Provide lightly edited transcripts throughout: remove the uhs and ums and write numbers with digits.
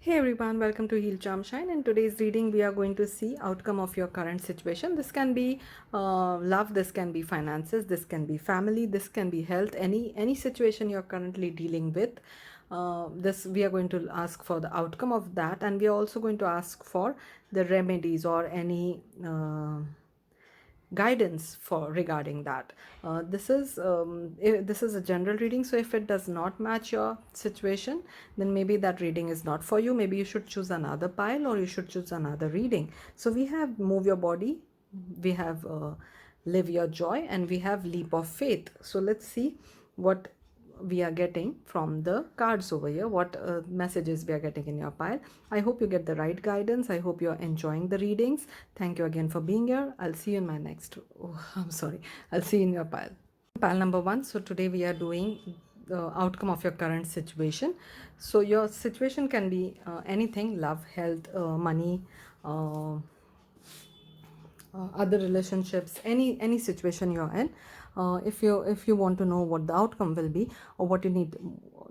Hey everyone, welcome to healcharmshine. In today's reading, we are going to see outcome of your current situation. This can be love, this can be finances, this can be family, this can be health. Any situation you're currently dealing with. This we are going to ask for the outcome of that, and we are also going to ask for the remedies or any guidance for regarding that. This is a general reading, so if it does not match your situation, then maybe that reading is not for you. Maybe you should choose another pile or you should choose another reading. So we have move your body, we have live your joy, and we have leap of faith. So let's see what we are getting from the cards over here, what messages we are getting in your pile. I hope you get the right guidance. I hope you're enjoying the readings. Thank you again for being here. I'll see you in my next I'm sorry, I'll see you in your pile number 1. So today we are doing the outcome of your current situation. So your situation can be anything: love, health, money, other relationships, any situation you're in. If you want to know what the outcome will be or what you need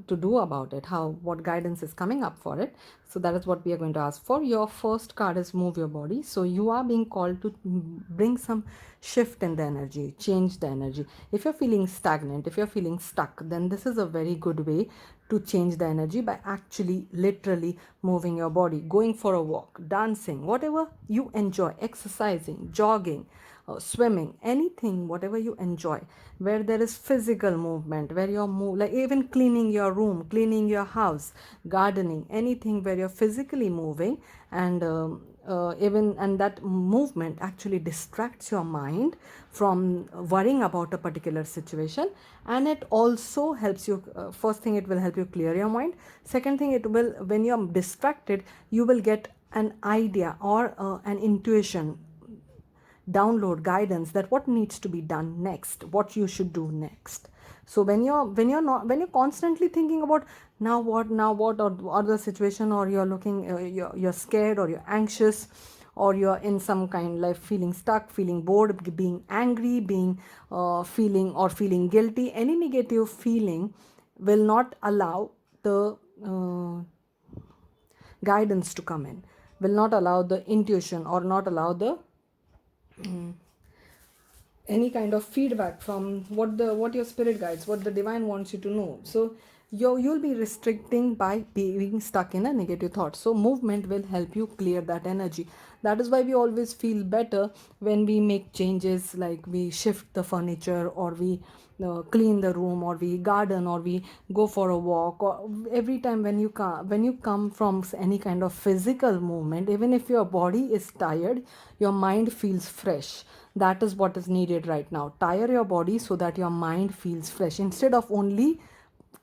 to do about it, what guidance is coming up for it, so that is what we are going to ask for. Your first card is move your body. So you are being called to bring some shift in the energy, change the energy. If you're feeling stagnant, if you're feeling stuck, then this is a very good way to change the energy by actually literally moving your body, going for a walk, dancing, whatever you enjoy, exercising, jogging, swimming, anything, whatever you enjoy, where there is physical movement, where you're like even cleaning your room, cleaning your house, gardening, anything where you're physically moving, and even that movement actually distracts your mind from worrying about a particular situation, and it also helps you. First thing, it will help you clear your mind. Second thing, it will, when you're distracted, you will get an idea or an intuition, download guidance that what needs to be done next, what you should do next. So when you're constantly thinking about now what or the situation, or you're looking you're scared, or you're anxious, or you're in some kind, like feeling stuck, feeling bored, being angry, being feeling guilty, any negative feeling will not allow the guidance to come in, will not allow the intuition, or not allow the any kind of feedback from what your spirit guides, what the divine wants you to know. So you'll be restricting by being stuck in a negative thought. So movement will help you clear that energy. That is why we always feel better when we make changes, like we shift the furniture, or we clean the room, or we garden, or we go for a walk. Or every time when you come from any kind of physical movement, even if your body is tired, your mind feels fresh. That is what is needed right now. Tire your body so that your mind feels fresh, instead of only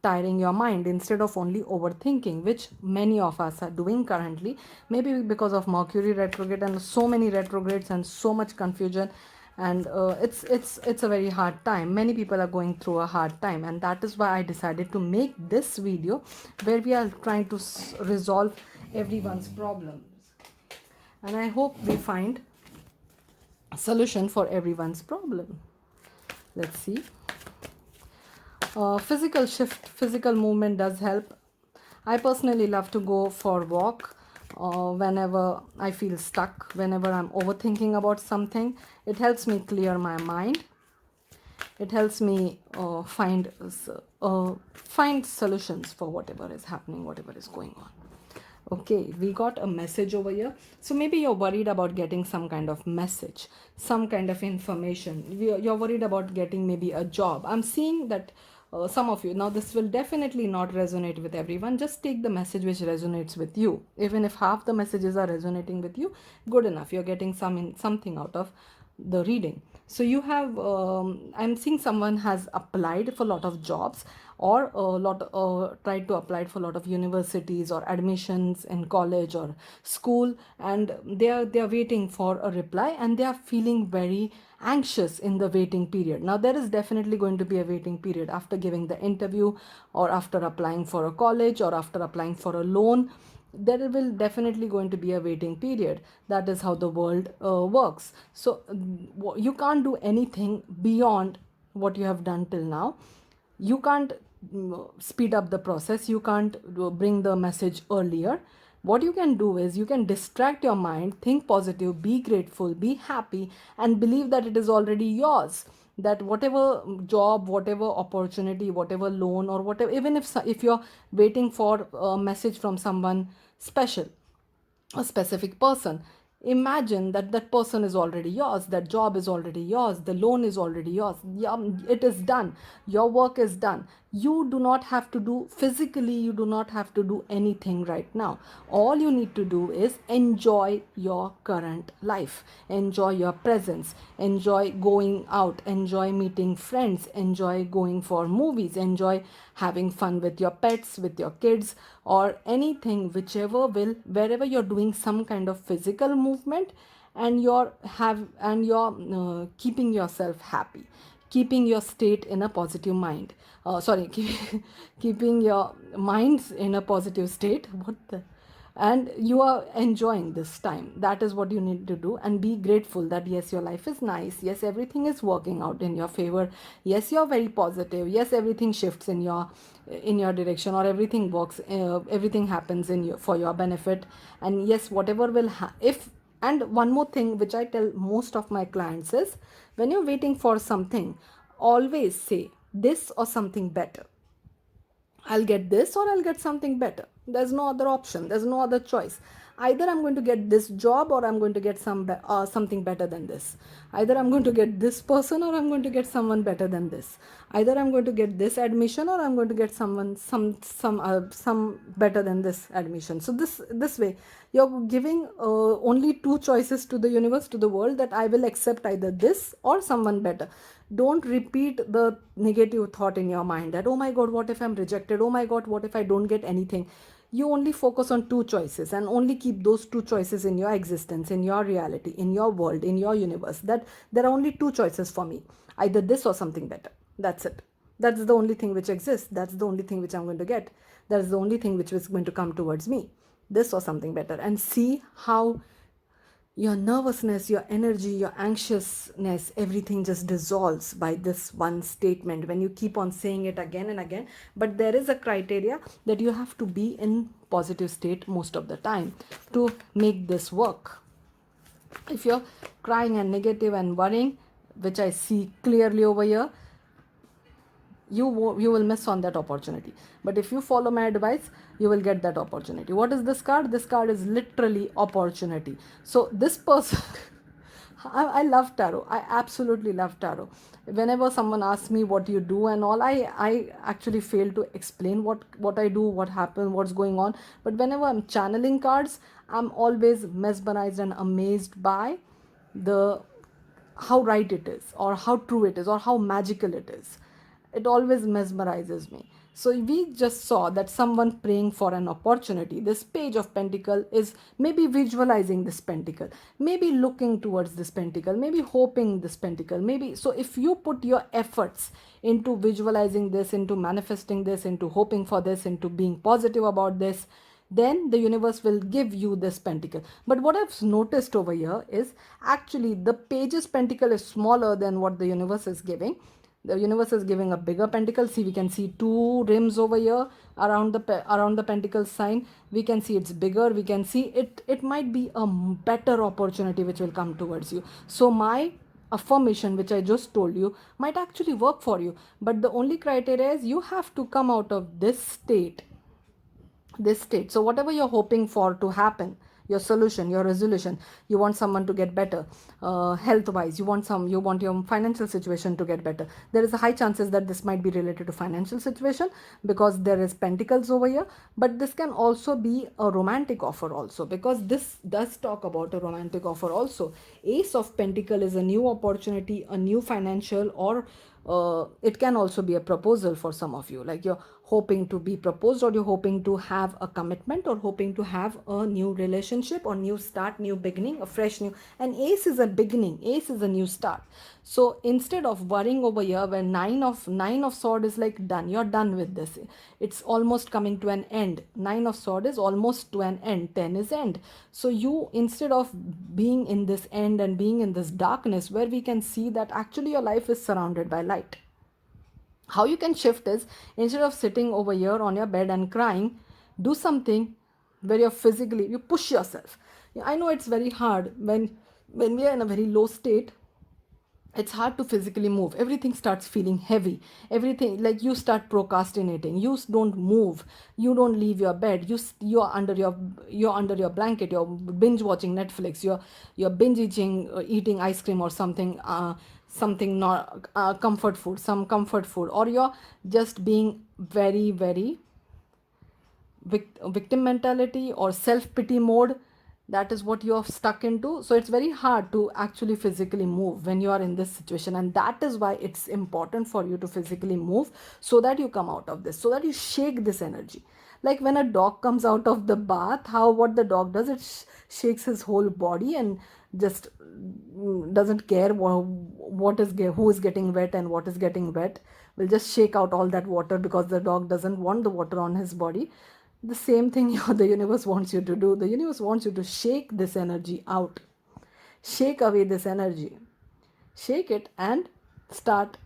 tiring your mind, instead of only overthinking, which many of us are doing currently, maybe because of Mercury retrograde and so many retrogrades and so much confusion. And it's a very hard time. Many people are going through a hard time, and that is why I decided to make this video, where we are trying to resolve everyone's problems, and I hope we find a solution for everyone's problem. Let's see. Physical shift, physical movement does help. I personally love to go for a walk whenever I feel stuck, whenever I'm overthinking about something. It helps me clear my mind. It helps me find solutions for whatever is happening, whatever is going on. Okay, we got a message over here. So maybe you're worried about getting some kind of message, some kind of information. You're worried about getting maybe a job. I'm seeing that some of you, now this will definitely not resonate with everyone. Just take the message which resonates with you. Even if half the messages are resonating with you, good enough. You're getting something out of the reading. So you have I'm seeing someone has applied for a lot of jobs, or a lot tried to apply for a lot of universities or admissions in college or school, and they are waiting for a reply, and they are feeling very anxious in the waiting period. Now there is definitely going to be a waiting period after giving the interview, or after applying for a college, or after applying for a loan. There will definitely going to be a waiting period. That is how the world works. So you can't do anything beyond what you have done till now. You can't speed up the process. You can't bring the message earlier. What you can do is you can distract your mind, think positive, be grateful, be happy, and believe that it is already yours. That whatever job, whatever opportunity, whatever loan, or whatever, even if you're waiting for a message from someone special, a specific person, imagine that that person is already yours, that job is already yours, the loan is already yours. Yeah, it is done, your work is done. You do not have to do physically, you do not have to do anything right now. All you need to do is enjoy your current life, enjoy your presence, enjoy going out, enjoy meeting friends, enjoy going for movies, enjoy having fun with your pets, with your kids, or anything, whichever will, wherever you're doing some kind of physical movement, and you're keeping yourself happy, keeping your state in a positive mind, keeping your minds in a positive state, and you are enjoying this time. That is what you need to do, and be grateful that yes, your life is nice, yes, everything is working out in your favor, yes, you're very positive, yes, everything shifts in your direction, or everything works, everything happens in your, for your benefit. And yes, whatever will if and one more thing which I tell most of my clients is, when you're waiting for something, always say this or something better. I'll get this or I'll get something better. There's no other option. There's no other choice. Either I'm going to get this job or I'm going to get something better than this. Either I'm going to get this person or I'm going to get someone better than this. Either I'm going to get this admission or I'm going to get some better than this admission. So this way you're giving only two choices to the universe, to the world, that I will accept either this or someone better. Don't repeat the negative thought in your mind that, oh my god, what if I'm rejected, oh my god, what if I don't get anything. You only focus on two choices and only keep those two choices in your existence, in your reality, in your world, in your universe, that there are only two choices for me, either this or something better. That's it. That's the only thing which exists. That's the only thing which I'm going to get. That's the only thing which is going to come towards me, this or something better. And see how your nervousness, your energy, your anxiousness, everything just dissolves by this one statement when you keep on saying it again and again. But there is a criteria that you have to be in positive state most of the time to make this work. If you're crying and negative and worrying, which I see clearly over here, you will miss on that opportunity. But if you follow my advice, you will get that opportunity. What is this card? This card is literally opportunity. So this person I love tarot. I absolutely love tarot. Whenever someone asks me what you do and all, I actually fail to explain what I do, what happened, what's going on. But whenever I'm channeling cards, I'm always mesmerized and amazed by the how right it is, or how true it is, or how magical it is. It always mesmerizes me. So we just saw that someone praying for an opportunity. This page of pentacle is maybe visualizing this pentacle, maybe looking towards this pentacle, maybe hoping this pentacle, maybe. So if you put your efforts into visualizing this, into manifesting this, into hoping for this, into being positive about this, then the universe will give you this pentacle. But what I've noticed over here is actually the page's pentacle is smaller than what the universe is giving. The universe is giving a bigger pentacle. See, we can see two rims over here around the pentacle sign. We can see it's bigger. We can see it might be a better opportunity which will come towards you. So my affirmation which I just told you might actually work for you, but the only criteria is you have to come out of this state. So whatever you're hoping for to happen, your solution, your resolution, you want someone to get better, health wise, you want your financial situation to get better. There is a high chances that this might be related to financial situation, because there is pentacles over here. But this can also be a romantic offer also, because this does talk about a romantic offer also. Ace of pentacle is a new opportunity, a new financial, or it can also be a proposal for some of you, like you're hoping to be proposed, or you're hoping to have a commitment, or hoping to have a new relationship, or new start, new beginning, a fresh new. And ace is a beginning, ace is a new start. So instead of worrying over here, where nine of sword is like done, you're done with this, it's almost coming to an end. Nine of sword is almost to an end, 10 is end. So you, instead of being in this end and being in this darkness, where we can see that actually your life is surrounded by light, how you can shift is, instead of sitting over here on your bed and crying, do something where you're physically, you push yourself. I know it's very hard when we are in a very low state. It's hard to physically move. Everything starts feeling heavy. Everything, like, you start procrastinating. You don't move. You don't leave your bed. You're under your blanket. You're binge watching Netflix. You're binge eating ice cream or something, something not comfort food, some comfort food, or you're just being very, very victim mentality or self pity mode. That is what you're stuck into. So it's very hard to actually physically move when you are in this situation, and that is why it's important for you to physically move, so that you come out of this, so that you shake this energy. Like when a dog comes out of the bath, how what the dog does, it shakes his whole body and just doesn't care who is getting wet and what is getting wet, will just shake out all that water, because the dog doesn't want the water on his body. The same thing the universe wants you to do. The universe wants you to shake this energy out, shake away this energy, shake it, and start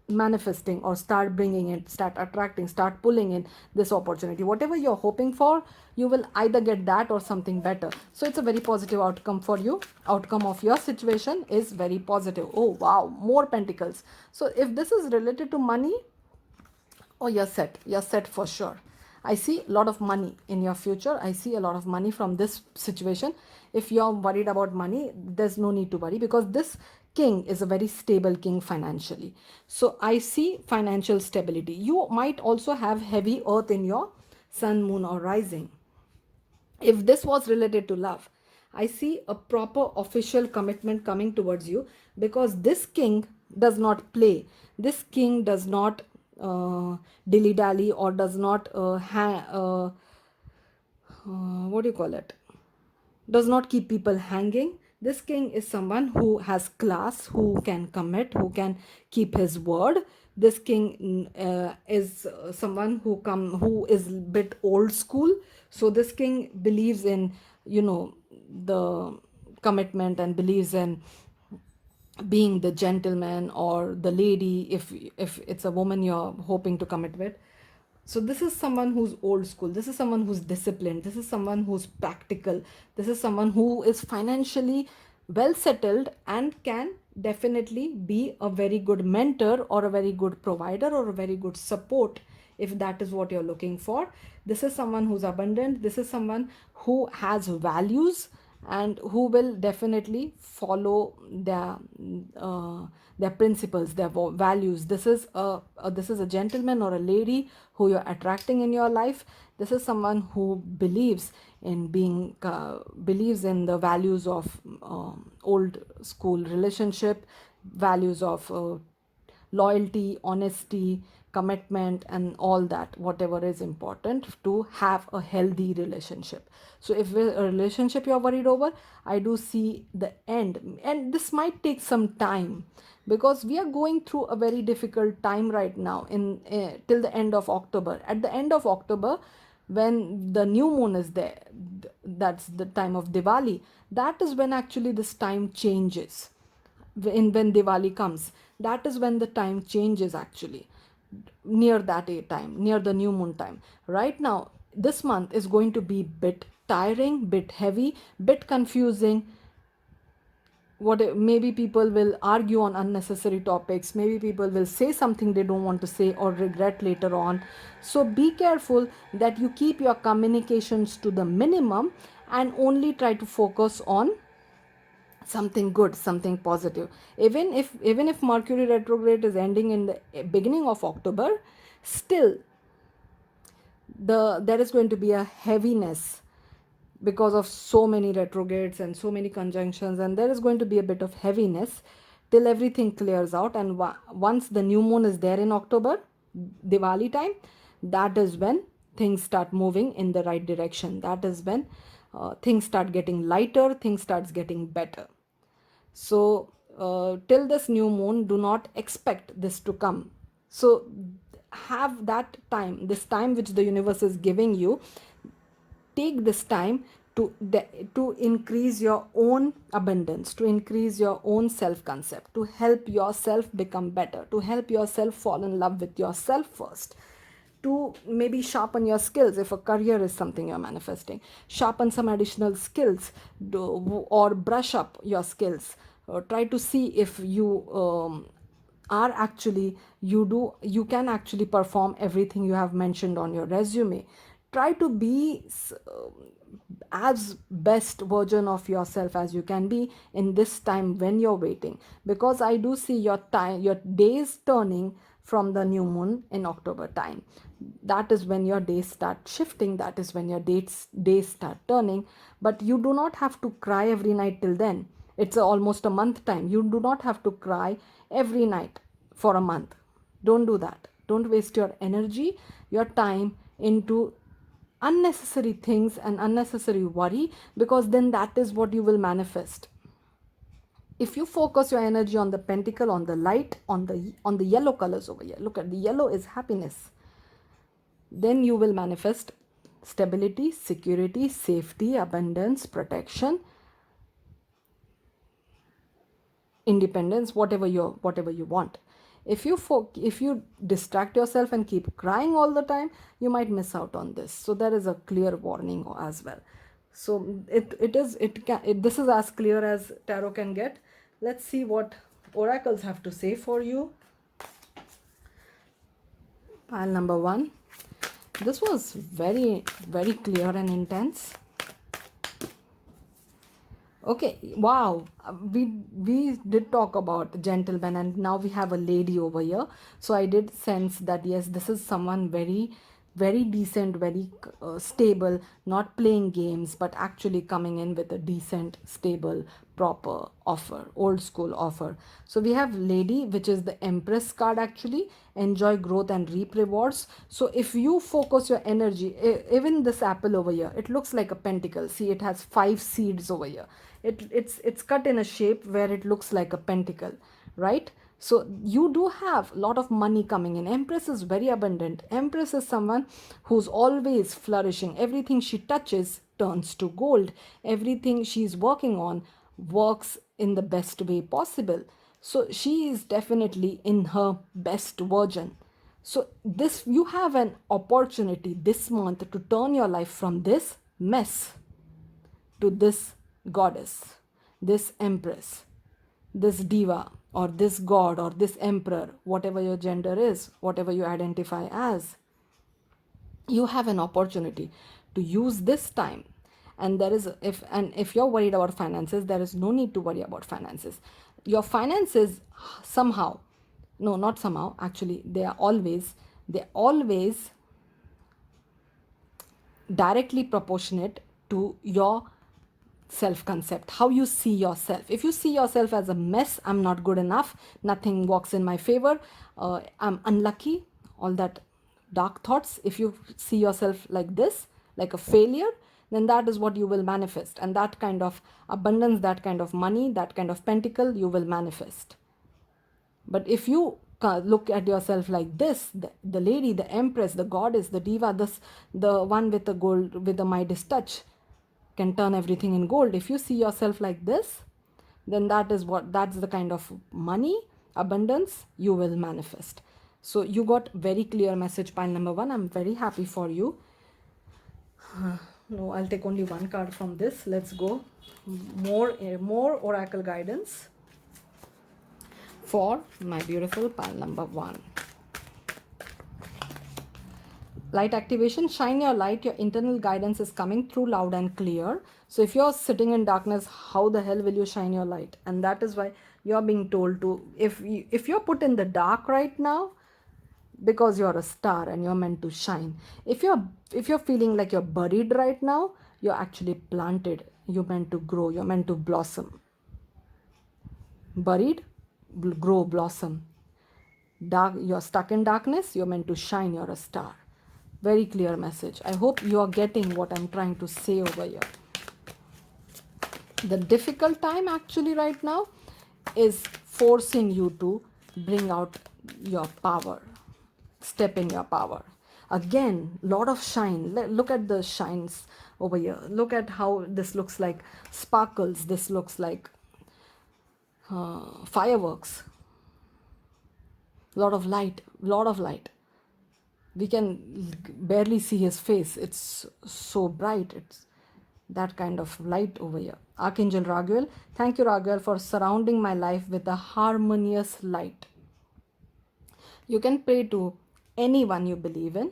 manifesting, or start bringing it, start attracting, start pulling in this opportunity. Whatever you're hoping for, you will either get that or something better. So it's a very positive outcome for you. Outcome of your situation is very positive. Oh wow, more pentacles. So if this is related to money, oh, you're set for sure. I see a lot of money in your future. I see a lot of money from this situation. If you're worried about money, there's no need to worry, because this king is a very stable king financially. So I see financial stability. You might also have heavy earth in your sun, moon, or rising. If this was related to love, I see a proper official commitment coming towards you, because this king does not play. This king does not dilly dally, or does not what do you call it, does not keep people hanging. This king is someone who has class, who can commit, who can keep his word. This king is someone who is a bit old school. So this king believes in, the commitment, and believes in being the gentleman or the lady, if it's a woman you're hoping to commit with. So this is someone who's old school. This is someone who's disciplined. This is someone who's practical. This is someone who is financially well settled and can definitely be a very good mentor, or a very good provider, or a very good support, if that is what you're looking for. This is someone who's abundant. This is someone who has values, and who will definitely follow their principles, their values. This is a gentleman or a lady who you're attracting in your life. This is someone who believes in the values of old school relationship, values of loyalty, honesty, commitment, and all that, whatever is important to have a healthy relationship. So if a relationship you're worried over, I do see the end, and this might take some time, because we are going through a very difficult time right now in till the end of October. At the end of October, when the new moon is there, that's the time of Diwali. That is when actually this time changes. When Diwali comes, that is when the time changes actually, near that time, near the new moon time. Right now, this month is going to be bit tiring, bit heavy, bit confusing. Maybe people will argue on unnecessary topics. Maybe people will say something they don't want to say or regret later on. So be careful that you keep your communications to the minimum, and only try to focus on something good, something positive. Even if Mercury retrograde is ending in the beginning of October, still there is going to be a heaviness, because of so many retrogrades and so many conjunctions, and there is going to be a bit of heaviness till everything clears out. And once the new moon is there in October, Diwali time, that is when things start moving in the right direction. That is when things start getting lighter, things starts getting better. So till this new moon, do not expect this to come. So have that time, this time which the universe is giving you, take this time to increase your own abundance, to increase your own self concept, to help yourself become better, to help yourself fall in love with yourself first. to maybe sharpen your skills. If a career is something you're manifesting, sharpen some additional skills, or brush up your skills. Try to see if you are actually, you can actually perform everything you have mentioned on your resume. Try to be as best version of yourself as you can be in this time when you're waiting, because I do see your days turning from the new moon in October time. That is when your days start shifting, that is when your days start turning. But you do not have to cry every night till then. It's almost a month time. You do not have to cry every night for a month. Don't do that. Don't waste your energy, your time into unnecessary things and unnecessary worry, because then that is what you will manifest. If you focus your energy on the pentacle, on the light, on the yellow colors over here, look at the yellow is happiness, then you will manifest stability, security, safety, abundance, protection, independence, whatever you want. If you distract yourself and keep crying all the time, you might miss out on this. So there is a clear warning as well. So this is as clear as tarot can get. Let's see what oracles have to say for you. Pile number 1. This was very, very clear and intense. Okay, wow. We did talk about gentleman, and now we have a lady over here. So I did sense that yes, this is someone very, very decent, very stable, not playing games, but actually coming in with a decent, stable, proper offer, old school offer. So we have lady, which is the Empress card actually. Enjoy growth and reap rewards. So if you focus your energy, even this apple over here, it looks like a pentacle. See, it has 5 seeds over here. It's cut in a shape where it looks like a pentacle, right? So you do have a lot of money coming in. Empress is very abundant. Empress is someone who's always flourishing. Everything she touches turns to gold. Everything she's working on works in the best way possible. So she is definitely in her best version. So this, you have an opportunity this month to turn your life from this mess to this goddess, this empress, this diva, or this god, or this emperor, whatever your gender is, whatever you identify as. You have an opportunity to use this time. And if you're worried about finances, there is no need to worry about finances. Your finances somehow, no, not somehow, actually they always directly proportionate to your self concept, how you see yourself. If you see yourself as a mess, I'm not good enough, nothing works in my favor, I'm unlucky, all that dark thoughts, if you see yourself like this, like a failure, then that is what you will manifest. And that kind of abundance, that kind of money, that kind of pentacle you will manifest. But if you look at yourself like this, the lady, the empress, the goddess, the diva, the one with the gold, with the Midas touch, can turn everything in gold. If you see yourself like this, then that's the kind of money, abundance you will manifest. So you got very clear message, pile number 1. I'm very happy for you. No, I'll take only one card from this. Let's go. More oracle guidance for my beautiful pile number 1. Light activation. Shine your light. Your internal guidance is coming through loud and clear. So if you're sitting in darkness, how the hell will you shine your light? And that is why you're being told to, if you're put in the dark right now, because you're a star and you're meant to shine. If you're feeling like you're buried right now, you're actually planted. You're meant to grow. You're meant to blossom. Buried, grow, blossom. Dark, you're stuck in darkness, you're meant to shine. You're a star. Very clear message. I hope you are getting what I'm trying to say over here. The difficult time actually right now is forcing you to bring out your power. Step in your power. Again, lot of shine. Look at the shines over here. Look at how this looks like sparkles. This looks like fireworks. Lot of light. We can barely see his face. It's so bright. It's that kind of light over here. Archangel Raguel, thank you, Raguel, for surrounding my life with a harmonious light. You can pray to anyone you believe in,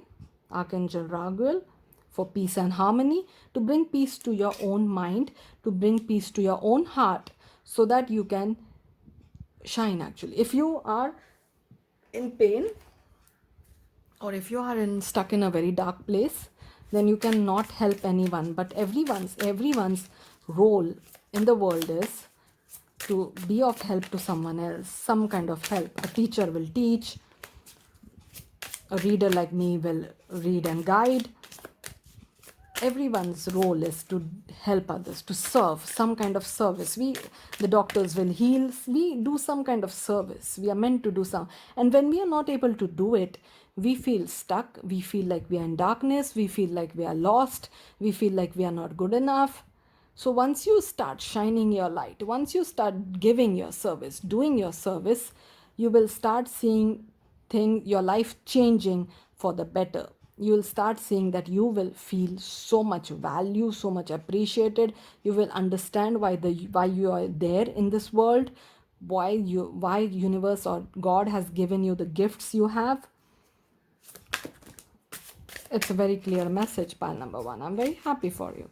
Archangel Raguel, for peace and harmony, to bring peace to your own mind, to bring peace to your own heart, so that you can shine actually. If you are in pain, or if you are stuck in a very dark place, then you cannot help anyone, but everyone's role in the world is to be of help to someone else, some kind of help. A teacher will teach, a reader like me will read and guide. Everyone's role is to help others, to serve, some kind of service. The doctors will heal, we do some kind of service. We are meant to do some. And when we are not able to do it, we feel stuck, we feel like we are in darkness, we feel like we are lost, we feel like we are not good enough. So once you start shining your light, once you start giving your service, doing your service, you will start seeing your life changing for the better. You will start seeing that you will feel so much value, so much appreciated. You will understand why you are there in this world, why universe or God has given you the gifts you have. It's a very clear message, pile number 1. I'm very happy for you.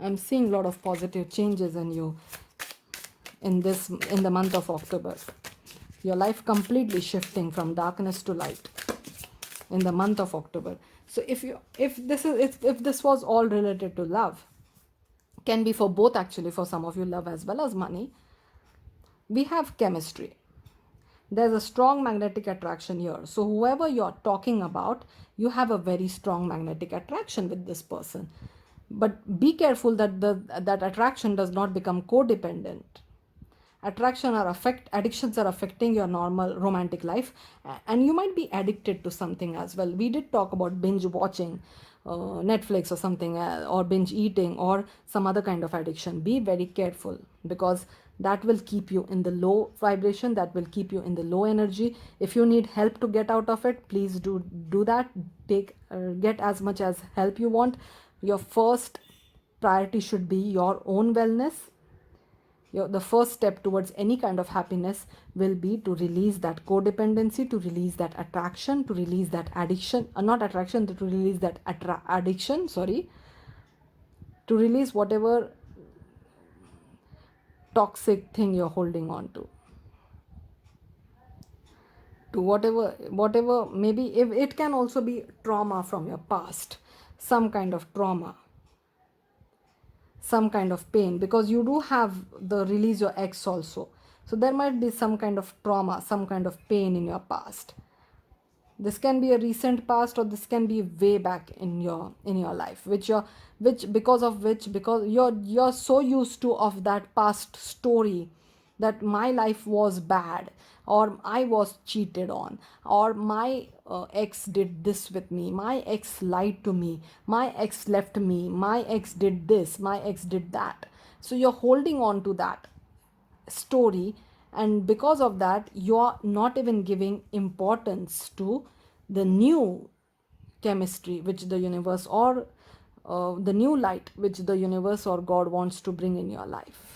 I'm seeing a lot of positive changes in you in the month of October. Your life completely shifting from darkness to light in the month of October. So if this was all related to love, can be for both actually, for some of you, love as well as money. We have chemistry. There's a strong magnetic attraction here. So whoever you're talking about, you have a very strong magnetic attraction with this person. But be careful that that attraction does not become codependent. Addictions are affecting your normal romantic life, and you might be addicted to something as well. We did talk about binge watching Netflix or something, or binge eating, or some other kind of addiction. Be very careful, because that will keep you in the low vibration, that will keep you in the low energy. If you need help to get out of it, please do that. Get as much as help you want. Your first priority should be your own wellness. The first step towards any kind of happiness will be to release that codependency, to release that attraction, to release that addiction, not attraction, to release that addiction, sorry, to release whatever toxic thing you're holding on to whatever, maybe if it can also be trauma from your past, some kind of trauma, some kind of pain, because you do have the release your ex also. So there might be some kind of trauma, some kind of pain in your past. This can be a recent past, or this can be way back in your life, because you're so used to of that past story, that my life was bad, or I was cheated on, or my ex did this with me, my ex lied to me, my ex left me, my ex did this, my ex did that. So you're holding on to that story, and because of that you're not even giving importance to the new chemistry which the universe, or the new light which the universe or God wants to bring in your life.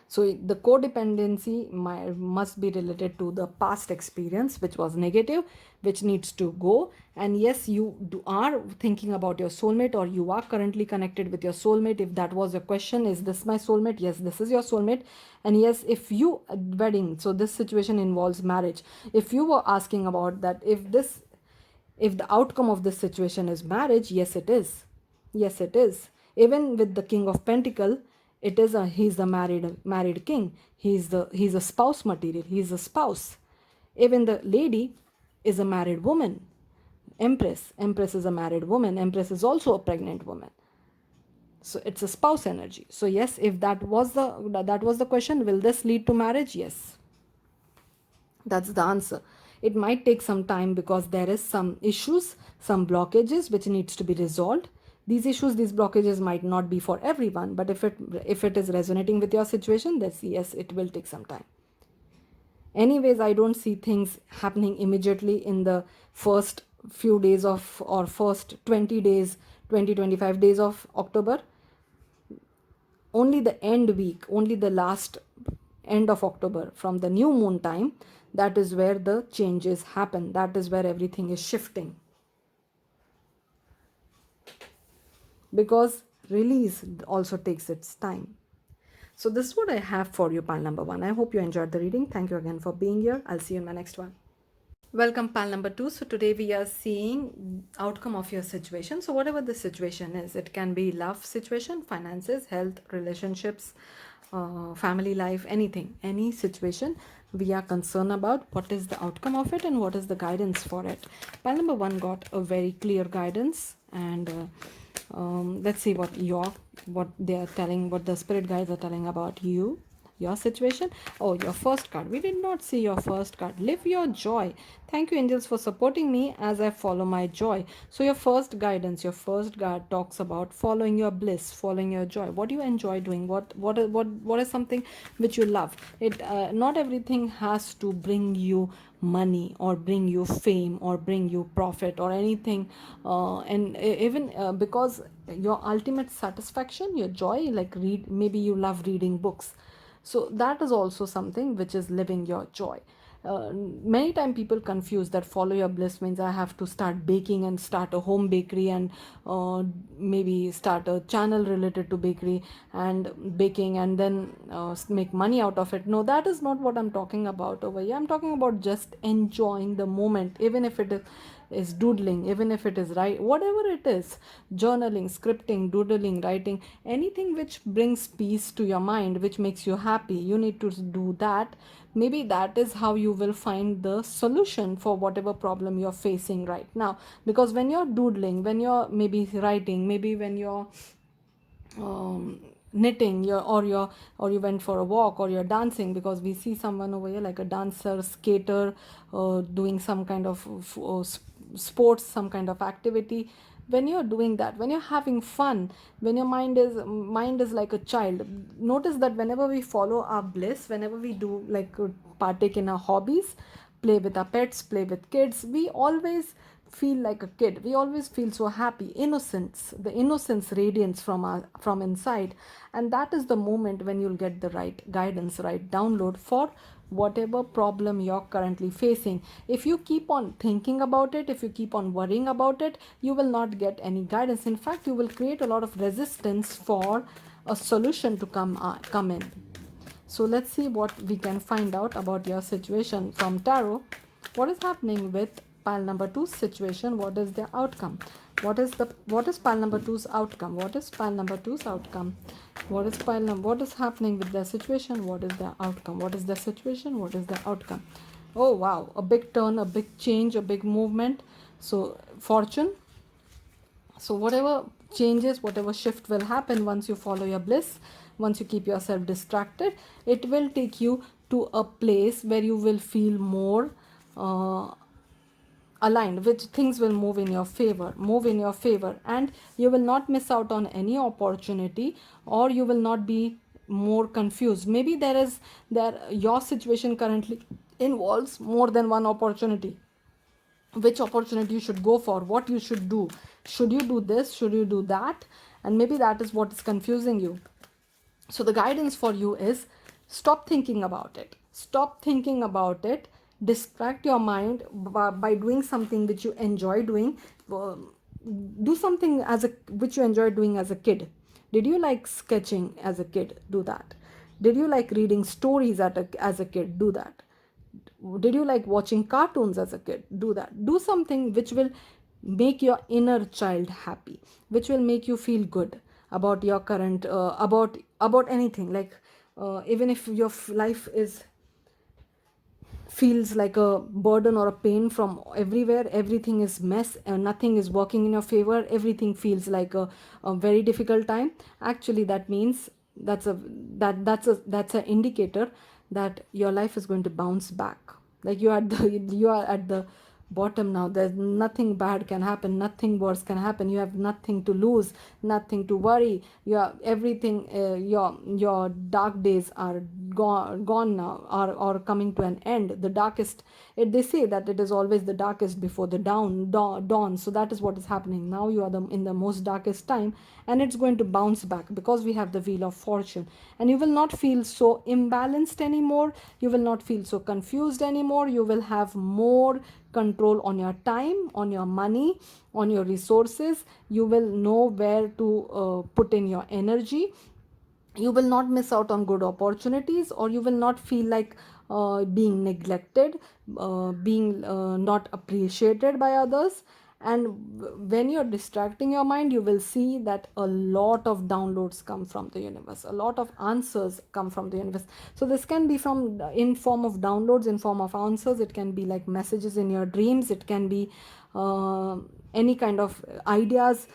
So the codependency must be related to the past experience which was negative, which needs to go. And yes, you are thinking about your soulmate, or you are currently connected with your soulmate. If that was your question, is this my soulmate? Yes, this is your soulmate. And yes, if you wedding, so this situation involves marriage. If you were asking about that, if the outcome of this situation is marriage, yes it is. Yes it is. Even with the King of Pentacle, he's the married king. He's a spouse material. He's a spouse. Even the lady is a married woman. Empress is a married woman. Empress is also a pregnant woman. So it's a spouse energy. So yes, if that was the question, will this lead to marriage? Yes, that's the answer. It might take some time, because there is some issues, some blockages which needs to be resolved. These issues, these blockages might not be for everyone, but if it is resonating with your situation, yes, it will take some time. Anyways, I don't see things happening immediately in the first few days of, or first 20 days, 20-25 days of October. Only the end week, only the last end of October, from the new moon time, that is where the changes happen. That is where everything is shifting, because release also takes its time. So this is what I have for you, pile number 1. I hope you enjoyed the reading. Thank you again for being here. I'll see you in my next one. Welcome, pal number 2. So today we are seeing outcome of your situation. So whatever the situation is, it can be love situation, finances, health, relationships, family life, anything, any situation we are concerned about. What is the outcome of it and what is the guidance for it? Pal number 1 got a very clear guidance, and let's see what they are telling, what the spirit guides are telling about you, your situation. Oh, your first card. We did not see your first card. Live your joy. Thank you, angels, for supporting me as I follow my joy. So your first guidance, your first guide talks about following your bliss, following your joy. What do you enjoy doing? What is something which you love? It not everything has to bring you money or bring you fame or bring you profit or anything, and even because your ultimate satisfaction, your joy, like read, maybe you love reading books, so that is also something which is living your joy. Many times people confuse that follow your bliss means I have to start baking and start a home bakery, and maybe start a channel related to bakery and baking, and then make money out of it. No, that is not what I'm talking about over here. I'm talking about just enjoying the moment, even if it is doodling, even if it is right, whatever it is, journaling, scripting, doodling, writing, anything which brings peace to your mind, which makes you happy, you need to do that. Maybe that is how you will find the solution for whatever problem you're facing right now. Because when you're doodling, when you're maybe writing, maybe when you're knitting, or you went for a walk, or you're dancing, because we see someone over here like a dancer, skater, doing some kind of sports, some kind of activity. When you're doing that, when you're having fun, when your mind is like a child, notice that whenever we follow our bliss, whenever we do like partake in our hobbies, play with our pets, play with kids, we always feel like a kid. We always feel so happy. Innocence, the innocence radiance from inside, and that is the moment when you'll get the right guidance, right download for whatever problem you're currently facing. If you keep on thinking about it, if you keep on worrying about it, you will not get any guidance. In fact, you will create a lot of resistance for a solution to come in. So let's see what we can find out about your situation from tarot. What is happening with pile number 2's situation? What is the outcome? What is pile number 2's outcome? What is pile number 2's outcome? What is happening with their situation? What is their outcome? What is the situation? What is the outcome? Oh wow, a big turn, a big change, a big movement. So fortune. So whatever changes, whatever shift will happen once you follow your bliss, once you keep yourself distracted, it will take you to a place where you will feel more aligned, which things will move in your favor, and you will not miss out on any opportunity, or you will not be more confused. Maybe there your situation currently involves more than one opportunity. Which opportunity you should go for, what you should do, should you do this, should you do that, and maybe that is what is confusing you. So the guidance for you is stop thinking about it, distract your mind by doing something which you enjoy doing. Do something which you enjoy doing as a kid. Did you like sketching as a kid? Do that. Did you like reading stories as a kid? Do that. Did you like watching cartoons as a kid? Do that. Do something which will make your inner child happy, which will make you feel good about your current about anything. Like even if your life is feels like a burden or a pain from everywhere, everything is mess and nothing is working in your favor, everything feels like a very difficult time. Actually that means that's a indicator that your life is going to bounce back. Like you are at the bottom now. There's nothing bad can happen, nothing worse can happen. You have nothing to lose, nothing to worry. Your everything, your dark days are gone now, or coming to an end. The darkest, they say that it is always the darkest before the dawn. So that is what is happening now. You are in the most darkest time, and it's going to bounce back, because we have the wheel of fortune. And you will not feel so imbalanced anymore, you will not feel so confused anymore. You will have more control on your time, on your money, on your resources. You will know where to put in your energy. You will not miss out on good opportunities, or you will not feel like being neglected, being not appreciated by others. And when you're distracting your mind, you will see that a lot of downloads come from the universe, a lot of answers come from the universe. So this can be from in form of downloads, in form of answers. It can be like messages in your dreams. It can be uh, any kind of ideas,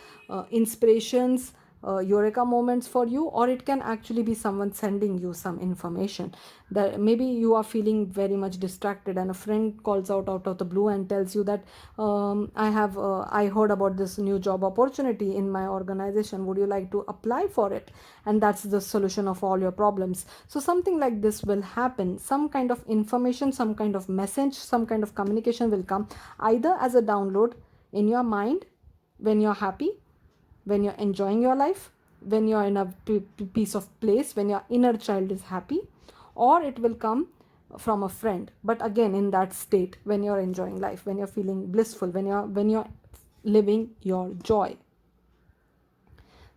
inspirations, eureka moments for you. Or it can actually be someone sending you some information, that maybe you are feeling very much distracted, and a friend calls out of the blue and tells you that I heard about this new job opportunity in my organization, would you like to apply for it? And that's the solution of all your problems. So something like this will happen. Some kind of information, some kind of message, some kind of communication will come, either as a download in your mind when you're happy, when you're enjoying your life, when you're in a piece of place, when your inner child is happy, or it will come from a friend, but again in that state, when you're enjoying life, when you're feeling blissful, when you're living your joy.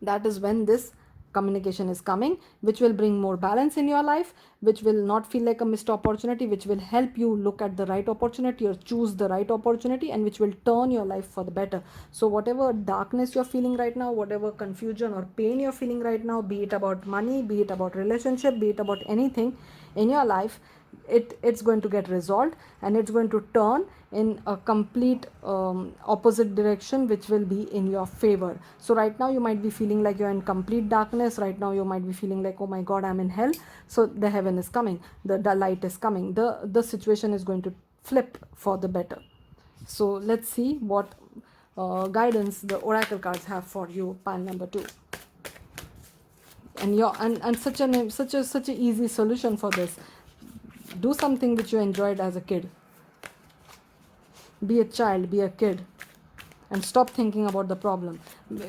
That is when this communication is coming, which will bring more balance in your life, which will not feel like a missed opportunity, which will help you look at the right opportunity or choose the right opportunity, and which will turn your life for the better. So whatever darkness you're feeling right now, whatever confusion or pain you're feeling right now, be it about money, be it about relationship, be it about anything in your life, it's going to get resolved, and it's going to turn in a complete opposite direction, which will be in your favor. So right now you might be feeling like you're in complete darkness. Right now you might be feeling like, oh my god, I'm in hell. So the heaven is coming, the light is coming, the situation is going to flip for the better. So let's see what guidance the oracle cards have for you, pile number 2. And such a easy solution for this. Do something which you enjoyed as a kid. Be a child, be a kid, and stop thinking about the problem.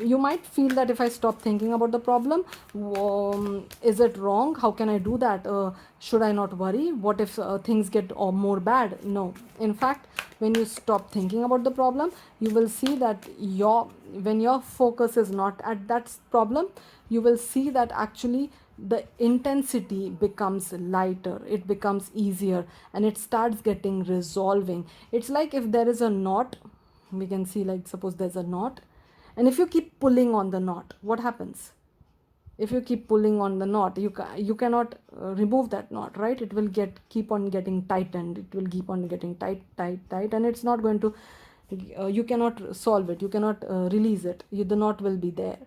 You might feel that if I stop thinking about the problem, is it wrong? How can I do that? Should I not worry? What if things get more bad? No. In fact, when you stop thinking about the problem, you will see that when your focus is not at that problem, you will see that actually the intensity becomes lighter, it becomes easier, and it starts getting resolving. It's like if there is a knot, we can see, like suppose there's a knot, and if you keep pulling on the knot, what happens? If you keep pulling on the knot, you cannot remove that knot, right? It will keep on getting tightened, it will keep on getting tight, and it's not going to you cannot solve it, you cannot release it, the knot will be there.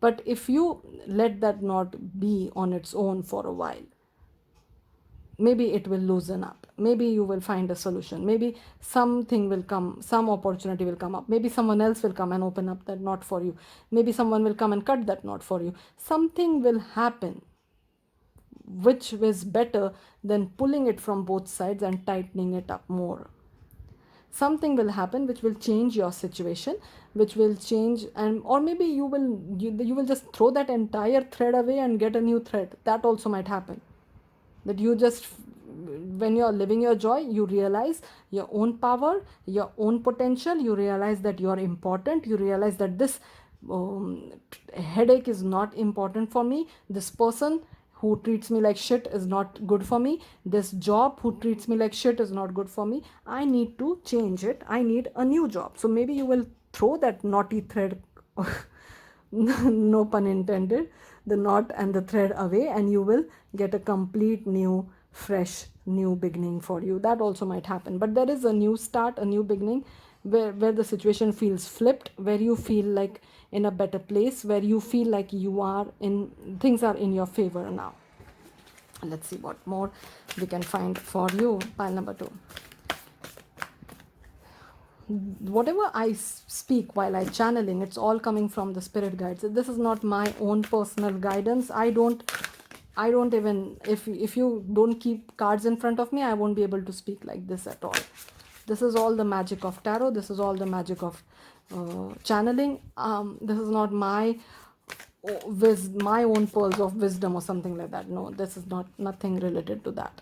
But if you let that knot be on its own for a while, maybe it will loosen up, maybe you will find a solution, maybe something will come, some opportunity will come up, maybe someone else will come and open up that knot for you, maybe someone will come and cut that knot for you. Something will happen which is better than pulling it from both sides and tightening it up more. Something will happen which will change your situation, which will change, and or maybe you will just throw that entire thread away and get a new thread. That also might happen, that you just, when you're living your joy, you realize your own power, your own potential, you realize that you are important, you realize that this headache is not important for me, this person who treats me like shit is not good for me, this job who treats me like shit is not good for me, I need to change it, I need a new job. So maybe you will throw that naughty thread no pun intended, the knot and the thread away, and you will get a complete new, fresh, new beginning for you. That also might happen. But there is a new start, a new beginning, where the situation feels flipped, where you feel like in a better place, where you feel like things are in your favor now. Let's see what more we can find for you, pile number 2. whatever I speak while I channeling, it's all coming from the spirit guides. This is not my own personal guidance. I don't even, if you don't keep cards in front of me, I won't be able to speak like this at all. This is all the magic of tarot. This is all the magic of channeling. This is not my own pearls of wisdom or something like that. No, this is not, nothing related to that.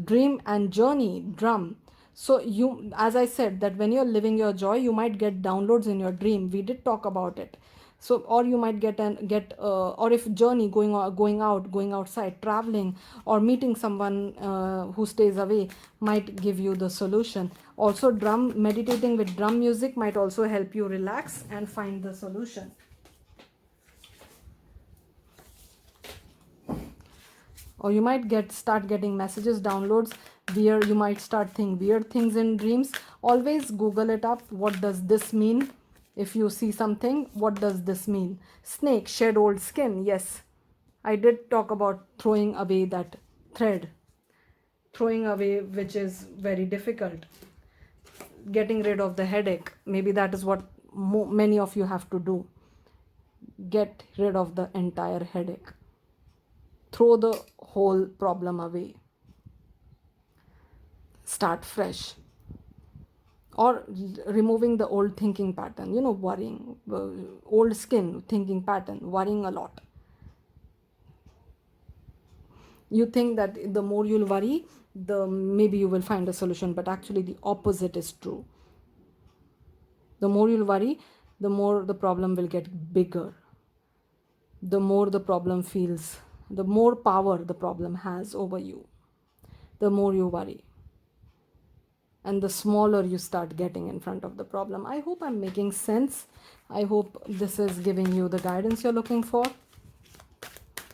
Dream and journey, drum. So you, as I said, that when you're living your joy, you might get downloads in your dream. We did talk about it. So, or you might or if journey, going out, going outside, traveling, or meeting someone who stays away might give you the solution. Also, meditating with drum music might also help you relax and find the solution. Or you might start getting messages, downloads, weird. You might start thinking weird things in dreams. Always Google it up. What does this mean? If you see something, what does this mean? Snake shed old skin. Yes, I did talk about throwing away that thread, throwing away, which is very difficult. Getting rid of the headache. Maybe that is what many of you have to do. Get rid of the entire headache. Throw the whole problem away. Start fresh. Or removing the old thinking pattern, worrying, old skin thinking pattern, worrying a lot. You think that the more you'll worry, maybe you will find a solution, but actually the opposite is true. The more you'll worry, the more the problem will get bigger. The more the problem feels, the more power the problem has over you, the more you worry. And the smaller you start getting in front of the problem. I hope I'm making sense. I hope this is giving you the guidance you're looking for.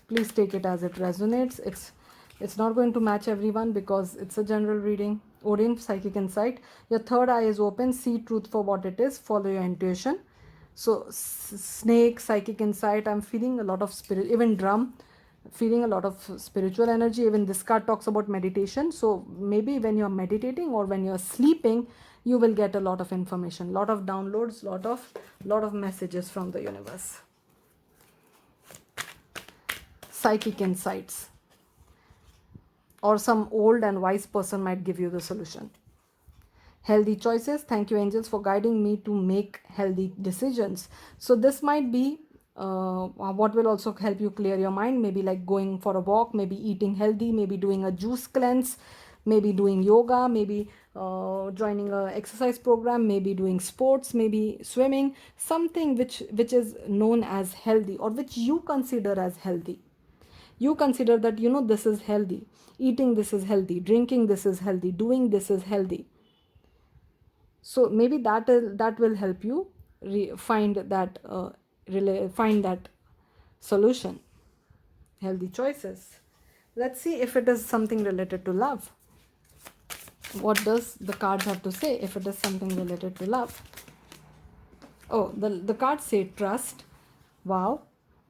Please take it as it resonates. It's not going to match everyone because it's a general reading. Odin, psychic insight. Your third eye is open. See truth for what it is. Follow your intuition. So snake, psychic insight. I'm feeling a lot of spirit. Even drum, feeling a lot of spiritual energy. Even this card talks about meditation. So maybe when you're meditating or when you're sleeping, you will get a lot of information, lot of downloads, lot of messages from the universe. Psychic insights. Or some old and wise person might give you the solution. Healthy choices. Thank you, angels, for guiding me to make healthy decisions. So this might be what will also help you clear your mind. Maybe like going for a walk, maybe eating healthy, maybe doing a juice cleanse, maybe doing yoga, maybe joining a exercise program, maybe doing sports, maybe swimming, something which is known as healthy or which you consider as healthy. You consider that, this is healthy. Eating this is healthy. Drinking this is healthy. Doing this is healthy. So maybe that will help you find that solution. Healthy choices. Let's see if it is something related to love. What does the cards have to say if it is something related to love? Oh, the cards say trust. Wow.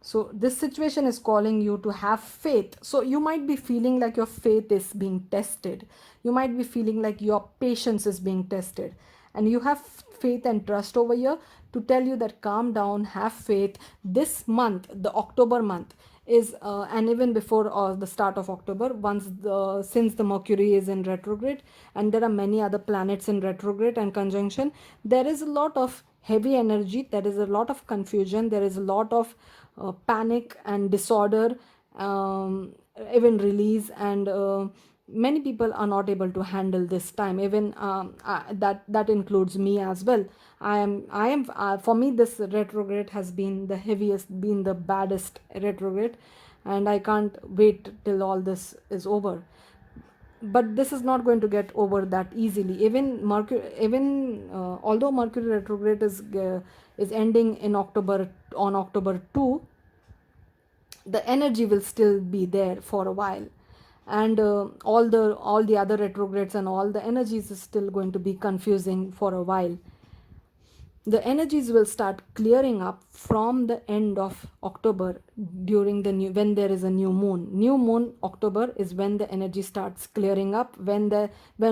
So this situation is calling you to have faith. So you might be feeling like your faith is being tested. You might be feeling like your patience is being tested. And you have faith and trust over here to tell you that calm down, have faith. This month, the October month, is and even before the start of October, since the Mercury is in retrograde and there are many other planets in retrograde and conjunction, there is a lot of heavy energy, there is a lot of confusion, there is a lot of panic and disorder, even release, and many people are not able to handle this time. Even that includes me as well. I am for me this retrograde has been the heaviest, been the baddest retrograde, and I can't wait till all this is over. But this is not going to get over that easily. Even although Mercury retrograde is ending in October, on October 2, the energy will still be there for a while, and all the other retrogrades and all the energies is still going to be confusing for a while. The energies will start clearing up from the end of October, during the new, when there is a new moon. October is when the energy starts clearing up, when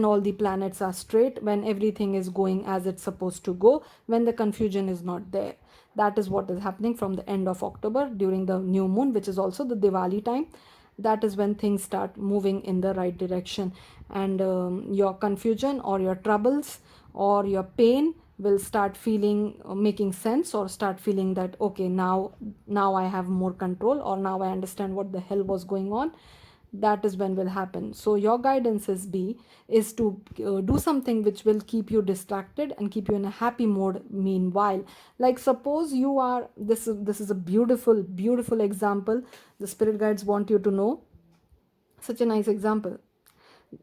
all the planets are straight, when everything is going as it's supposed to go, when the confusion is not there. That is what is happening from the end of October during the new moon, which is also the Diwali time. That is when things start moving in the right direction, and your confusion or your troubles or your pain will start feeling making sense, or start feeling that okay, now I have more control, or now I understand what the hell was going on. That is when will happen. So your guidance is to do something which will keep you distracted and keep you in a happy mode meanwhile. Like suppose you are, this is a beautiful example the spirit guides want you to know. Such a nice example.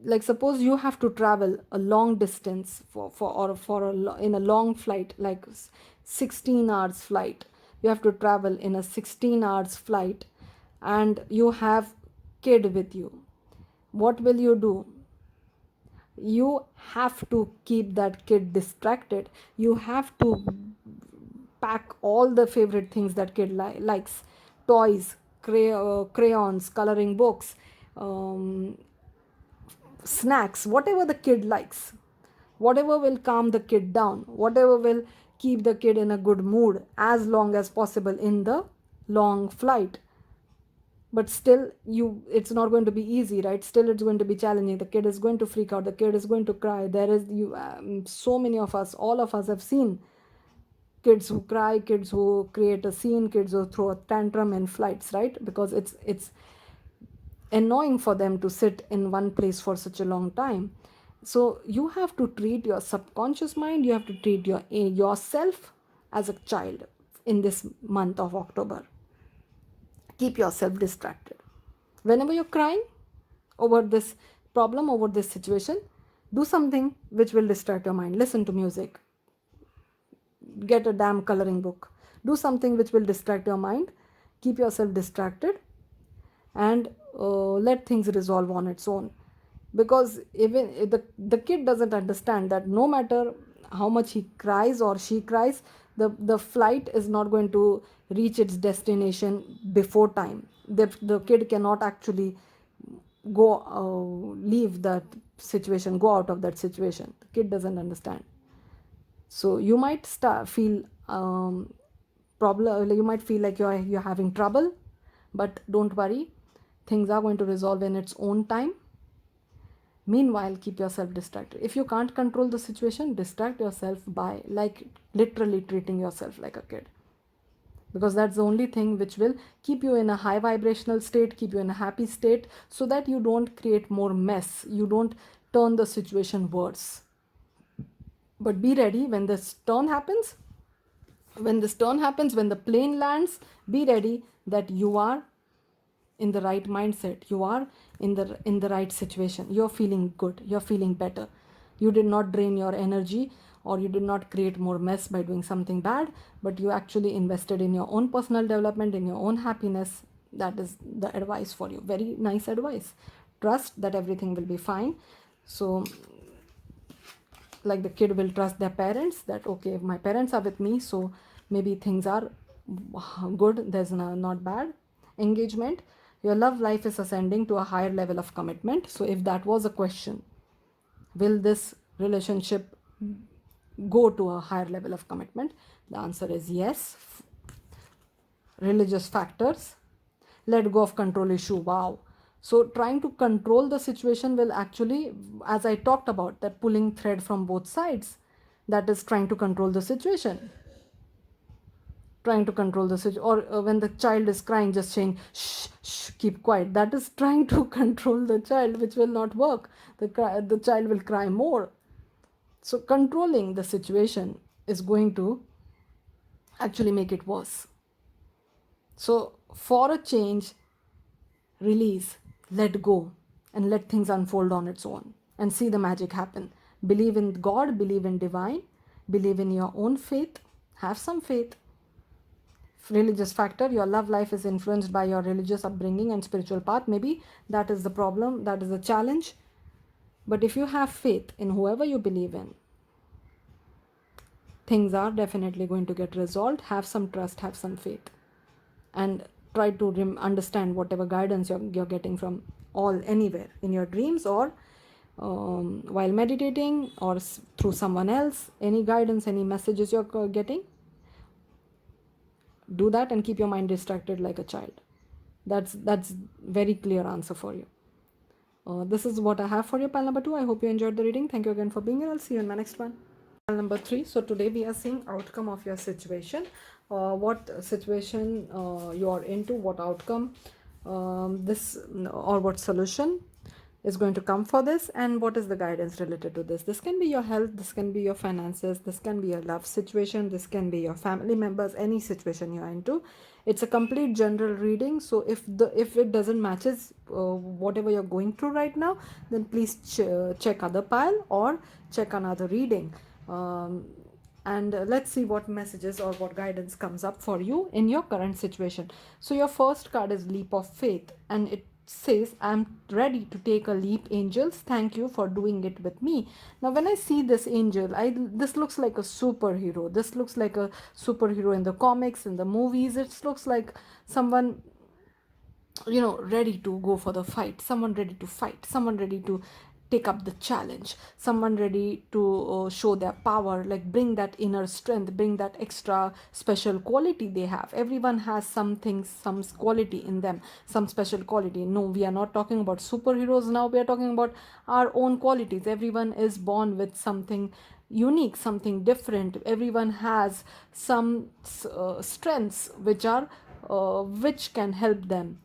Like suppose you have to travel a long distance in a long flight, like 16 hours flight. You have to travel in a 16 hours flight, and you have kid with you. What will you do? You have to keep that kid distracted. You have to pack all the favorite things that kid likes: toys, crayons, coloring books, um, snacks, whatever the kid likes, whatever will calm the kid down, whatever will keep the kid in a good mood as long as possible in the long flight. But still, it's not going to be easy, right? Still it's going to be challenging. The kid is going to freak out, the kid is going to cry. There is you So many of us, all of us have seen kids who cry, kids who create a scene, kids who throw a tantrum in flights, right? Because it's annoying for them to sit in one place for such a long time. So you have to treat your subconscious mind, you have to treat yourself as a child in this month of October. Keep yourself distracted. Whenever you're crying over this problem, over this situation, do something which will distract your mind. Listen to music, get a damn coloring book, do something which will distract your mind. Keep yourself distracted, and let things resolve on its own. Because even the kid doesn't understand that no matter how much he cries or she cries, the flight is not going to reach its destination before time. The kid cannot actually go leave that situation, go out of that situation. The kid doesn't understand. So you might feel problem, you might feel like you're having trouble, but don't worry, things are going to resolve in its own time. Meanwhile, keep yourself distracted. If you can't control the situation, distract yourself by like literally treating yourself like a kid, because that's the only thing which will keep you in a high vibrational state, keep you in a happy state, so that you don't create more mess, you don't turn the situation worse. But be ready when this turn happens. When the plane lands, be ready that you are in the right mindset, you are in the right situation, you're feeling good, you're feeling better. You did not drain your energy, or you did not create more mess by doing something bad, but you actually invested in your own personal development, in your own happiness. That is the advice for you. Very nice advice. Trust that everything will be fine. So like the kid will trust their parents, that okay, if my parents are with me, so maybe things are good, there's not bad engagement. Your love life is ascending to a higher level of commitment. So if that was a question, will this relationship go to a higher level of commitment, the answer is yes. Religious factors, let go of control issue. Wow. So trying to control the situation will actually, as I talked about, that pulling thread from both sides, that is trying to control the situation. Trying to control the situation, or when the child is crying, just saying shh, shh, keep quiet, that is trying to control the child, which will not work. The child will cry more. So controlling the situation is going to actually make it worse. So for a change, release, let go, and let things unfold on its own, and see the magic happen. Believe in God, believe in divine, believe in your own faith, have some faith. Religious factor, your love life is influenced by your religious upbringing and spiritual path. Maybe that is the problem, that is the challenge. But if you have faith in whoever you believe in, things are definitely going to get resolved. Have some trust, have some faith, and try to understand whatever guidance you're getting from all anywhere in your dreams, or while meditating, or through someone else. Any guidance, any messages you're getting, do that and keep your mind distracted like a child. That's very clear answer for you. This is what I have for you, pile number 2. I hope you enjoyed the reading. Thank you again for being here. I'll see you in my next one. Pile number 3. So today we are seeing outcome of your situation. What situation you are into, what outcome this or what solution is going to come for this, and what is the guidance related to this. This can be your health, this can be your finances, this can be your love situation, this can be your family members, any situation you are into. It's a complete general reading, so if it doesn't matches whatever you're going through right now, then please check other pile or check another reading. And let's see what messages or what guidance comes up for you in your current situation. So your first card is leap of faith, and it says, I'm ready to take a leap, angels, thank you for doing it with me. Now when I see this angel, this looks like a superhero. This looks like a superhero in the comics, in the movies. It looks like someone, ready to go for the fight, someone ready to fight, someone ready to take up the challenge, someone ready to show their power, like bring that inner strength, bring that extra special quality they have. Everyone has something, some quality in them, some special quality. No, we are not talking about superheroes now, we are talking about our own qualities. Everyone is born with something unique, something different. Everyone has some strengths which can help them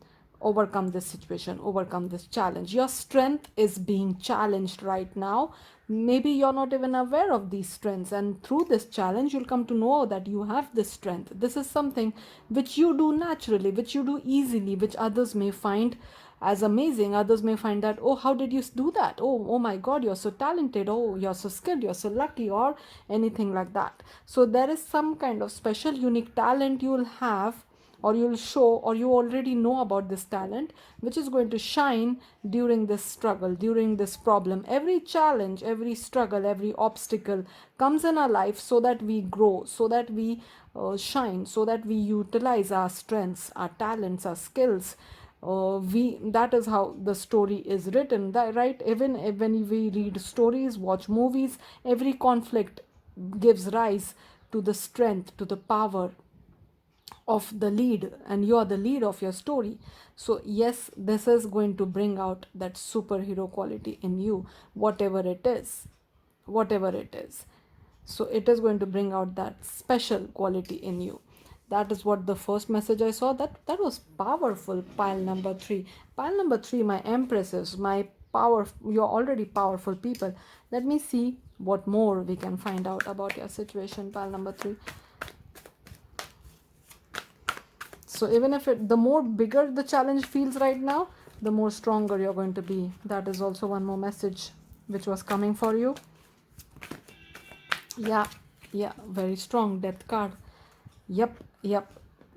overcome this situation, overcome this challenge. Your strength is being challenged right now. Maybe you're not even aware of these strengths, and through this challenge you'll come to know that you have this strength. This is something which you do naturally, which you do easily, which others may find as amazing. Others may find that, oh, how did you do that? Oh my god, you're so talented, oh, you're so skilled, you're so lucky, or anything like that. So there is some kind of special unique talent you'll have, or you'll show, or you already know about this talent, which is going to shine during this struggle, during this problem. Every challenge, every struggle, every obstacle comes in our life so that we grow, so that we shine, so that we utilize our strengths, our talents, our skills. That is how the story is written, right? Even when we read stories, watch movies, every conflict gives rise to the strength, to the power of the lead, and you are the lead of your story. So yes, this is going to bring out that superhero quality in you, whatever it is, whatever it is. So it is going to bring out that special quality in you. That is what the first message I saw. That was powerful. Pile number 3, pile number 3, my empresses, my power, you're already powerful people. Let me see what more we can find out about your situation, pile number 3. So even if the more bigger the challenge feels right now, the more stronger you're going to be. That is also one more message which was coming for you. Yeah, very strong death card. Yep.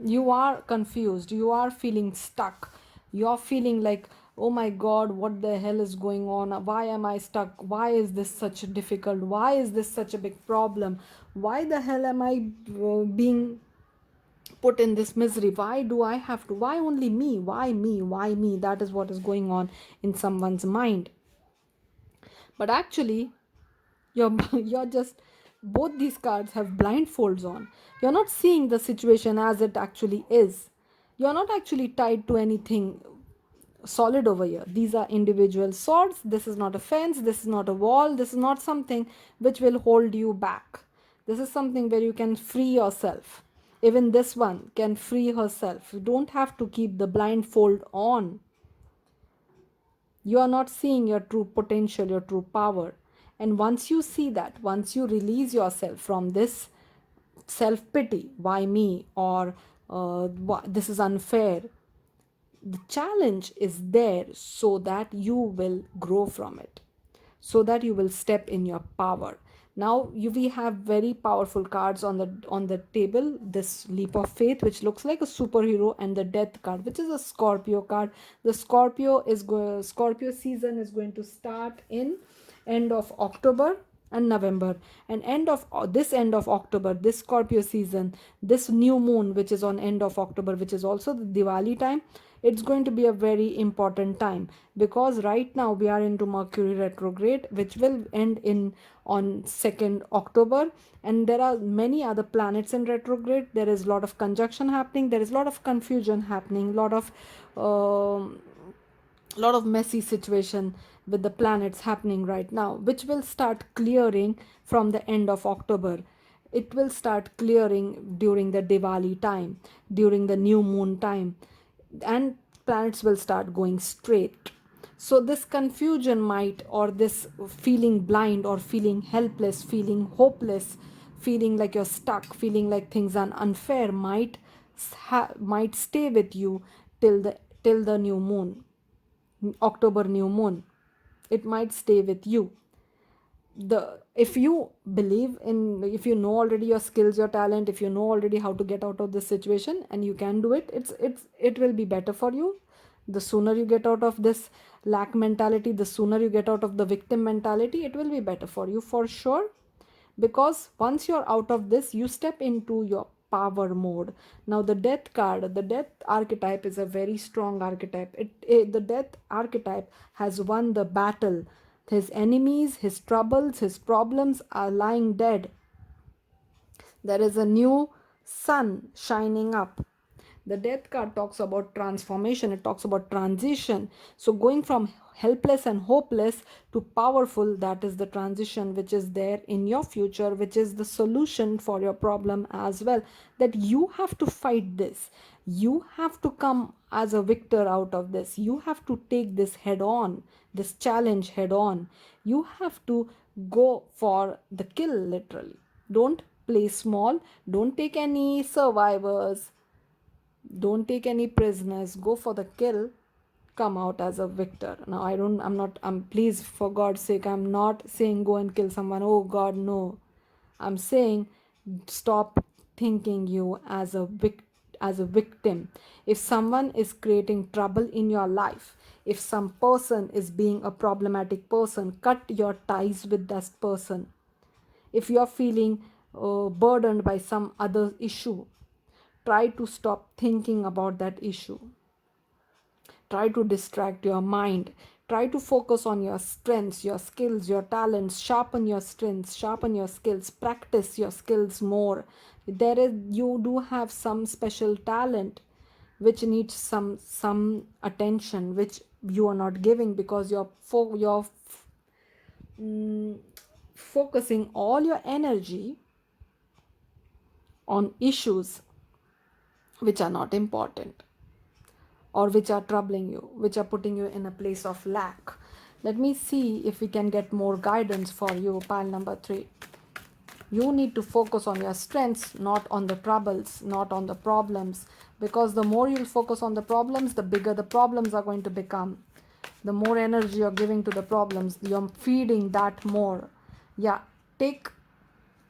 You are confused. You are feeling stuck. You're feeling like, oh my god, what the hell is going on? Why am I stuck? Why is this such difficult? Why is this such a big problem? Why the hell am I being put in this misery? Why do I have to? Why only me? Why me? Why me? That is what is going on in someone's mind. But actually, you're just, both these cards have blindfolds on. You're not seeing the situation as it actually is. You're not actually tied to anything solid over here. These are individual swords. This is not a fence, this is not a wall, this is not something which will hold you back. This is something where you can free yourself. Even this one can free herself. You don't have to keep the blindfold on. You are not seeing your true potential, your true power. And once you see that, once you release yourself from this self-pity, why me, or this is unfair, the challenge is there so that you will grow from it, so that you will step in your power. Now we have very powerful cards on the table. This leap of faith, which looks like a superhero, and the death card, which is a Scorpio card. The Scorpio season is going to start in end of October, and November, and end of October, this Scorpio season, this new moon which is on end of October, which is also the Diwali time, it's going to be a very important time, because right now we are into Mercury retrograde, which will end in on 2nd October, and there are many other planets in retrograde. There is a lot of conjunction happening, there is a lot of confusion happening, um lot of messy situation with the planets happening right now, which will start clearing from the end of October. It will start clearing during the Diwali time, during the new moon time, and planets will start going straight. So this confusion might, or this feeling blind or feeling helpless, feeling hopeless, feeling like you're stuck, feeling like things are unfair, might stay with you till the new moon, October new moon. It might stay with you. The If you believe in, if you know already your skills, your talent, if you know already how to get out of this situation and you can do it, it will be better for you. The sooner you get out of this lack mentality, the sooner you get out of the victim mentality, it will be better for you for sure. Because once you're out of this, you step into your power mode. Now the death card, the death archetype is a very strong archetype. The death archetype has won the battle. His enemies, his troubles, his problems are lying dead. There is a new sun shining up. The death card talks about transformation, it talks about transition. So, going from helpless and hopeless to powerful, that is the transition which is there in your future, which is the solution for your problem as well. That you have to fight this, you have to come as a victor out of this, you have to take this head on, this challenge head on. You have to go for the kill, literally. Don't play small, don't take any survivors, don't take any prisoners, go for the kill, come out as a victor. Now I'm please, for God's sake, I'm not saying go and kill someone, oh God, no. I'm saying stop thinking you as a victim. If someone is creating trouble in your life, if some person is being a problematic person, cut your ties with that person. If you're feeling burdened by some other issue, try to stop thinking about that issue. Try to distract your mind. Try to focus on your strengths, your skills, your talents. Sharpen your strengths, sharpen your skills, practice your skills more. You do have some special talent which needs some attention, which you are not giving because you're focusing all your energy on issues which are not important, or which are troubling you, which are putting you in a place of lack. Let me see if we can get more guidance for you, pile number 3. You need to focus on your strengths, not on the troubles, not on the problems. Because the more you'll focus on the problems, the bigger the problems are going to become. The more energy you're giving to the problems, you're feeding that more. Yeah, take